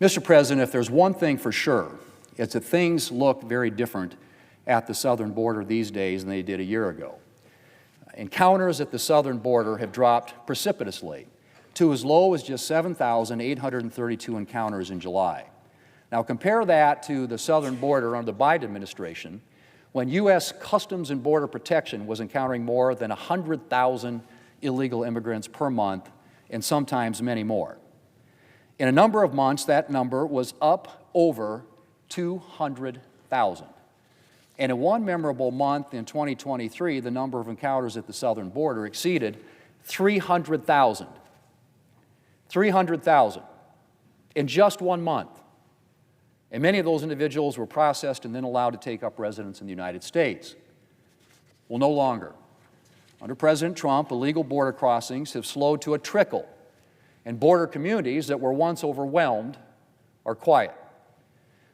Mr. President, if there's one thing for sure, it's that things look very different at the southern border these days than they did a year ago. Encounters at the southern border have dropped precipitously to as low as just 7,832 encounters in July. Now compare that to the southern border under the Biden administration, when U.S. Customs and Border Protection was encountering more than 100,000 illegal immigrants per month, and sometimes many more. In a number of months, that number was up over 200,000. And in one memorable month in 2023, the number of encounters at the southern border exceeded 300,000. 300,000 in just 1 month. And many of those individuals were processed and then allowed to take up residence in the United States. Well, no longer. Under President Trump, illegal border crossings have slowed to a trickle, and border communities that were once overwhelmed are quiet.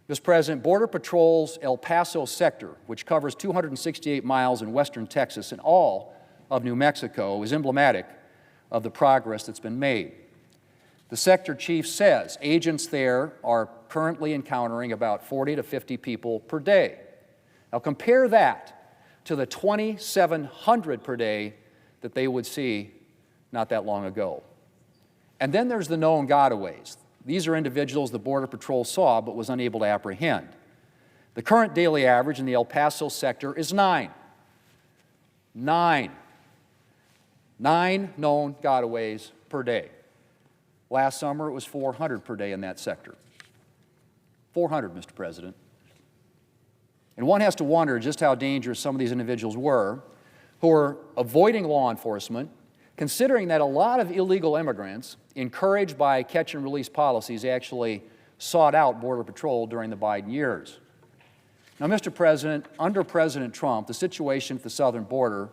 Mr. President, Border Patrol's El Paso sector, which covers 268 miles in western Texas and all of New Mexico, is emblematic of the progress that's been made. The sector chief says agents there are currently encountering about 40 to 50 people per day. Now compare that to the 2,700 per day that they would see not that long ago. And then there's the known gotaways. These are individuals the Border Patrol saw but was unable to apprehend. The current daily average in the El Paso sector is 9. 9 known gotaways per day. Last summer, it was 400 per day in that sector. 400, Mr. President. And one has to wonder just how dangerous some of these individuals were who were avoiding law enforcement, considering that a lot of illegal immigrants, encouraged by catch-and-release policies, actually sought out Border Patrol during the Biden years. Now, Mr. President, under President Trump, the situation at the southern border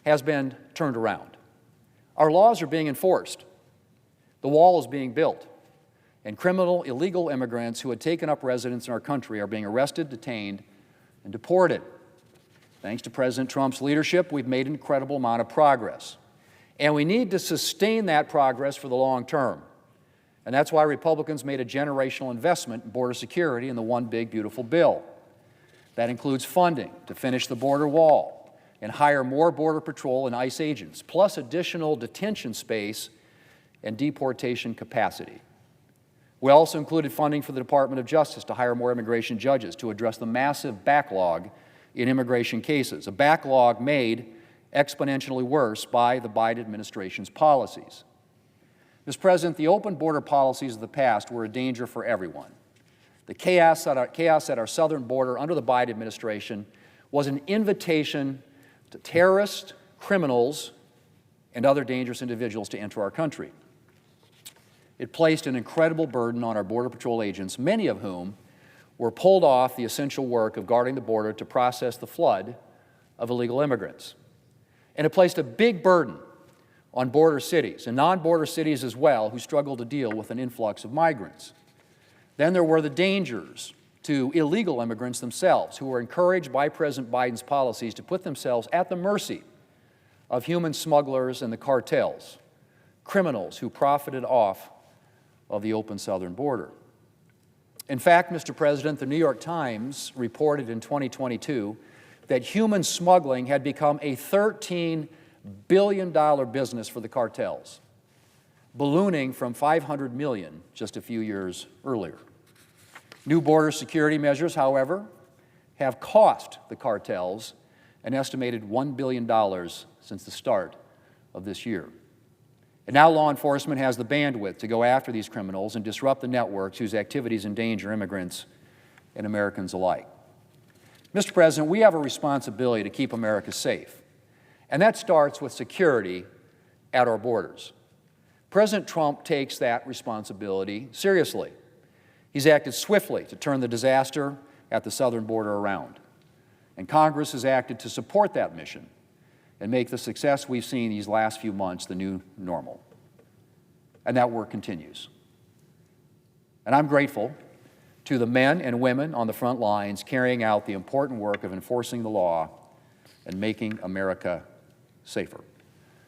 has been turned around. Our laws are being enforced. The wall is being built, and criminal, illegal immigrants who had taken up residence in our country are being arrested, detained, and deported. Thanks to President Trump's leadership, we've made an incredible amount of progress. And we need to sustain that progress for the long term. And that's why Republicans made a generational investment in border security in the One Big Beautiful Bill. That includes funding to finish the border wall and hire more Border Patrol and ICE agents, plus additional detention space and deportation capacity. We also included funding for the Department of Justice to hire more immigration judges to address the massive backlog in immigration cases, a backlog made exponentially worse by the Biden administration's policies. Mr. President, the open border policies of the past were a danger for everyone. The chaos at our southern border under the Biden administration was an invitation to terrorists, criminals, and other dangerous individuals to enter our country. It placed an incredible burden on our Border Patrol agents, many of whom were pulled off the essential work of guarding the border to process the flood of illegal immigrants. And it placed a big burden on border cities and non-border cities as well, who struggled to deal with an influx of migrants. Then there were the dangers to illegal immigrants themselves, who were encouraged by President Biden's policies to put themselves at the mercy of human smugglers and the cartels, criminals who profited off of the open southern border. In fact, Mr. President, the New York Times reported in 2022 that human smuggling had become a $13 billion business for the cartels, ballooning from $500 million just a few years earlier. New border security measures, however, have cost the cartels an estimated $1 billion since the start of this year. And now law enforcement has the bandwidth to go after these criminals and disrupt the networks whose activities endanger immigrants and Americans alike. Mr. President, we have a responsibility to keep America safe, and that starts with security at our borders. President Trump takes that responsibility seriously. He's acted swiftly to turn the disaster at the southern border around, and Congress has acted to support that mission and make the success we've seen these last few months the new normal. And that work continues. And I'm grateful to the men and women on the front lines carrying out the important work of enforcing the law and making America safer.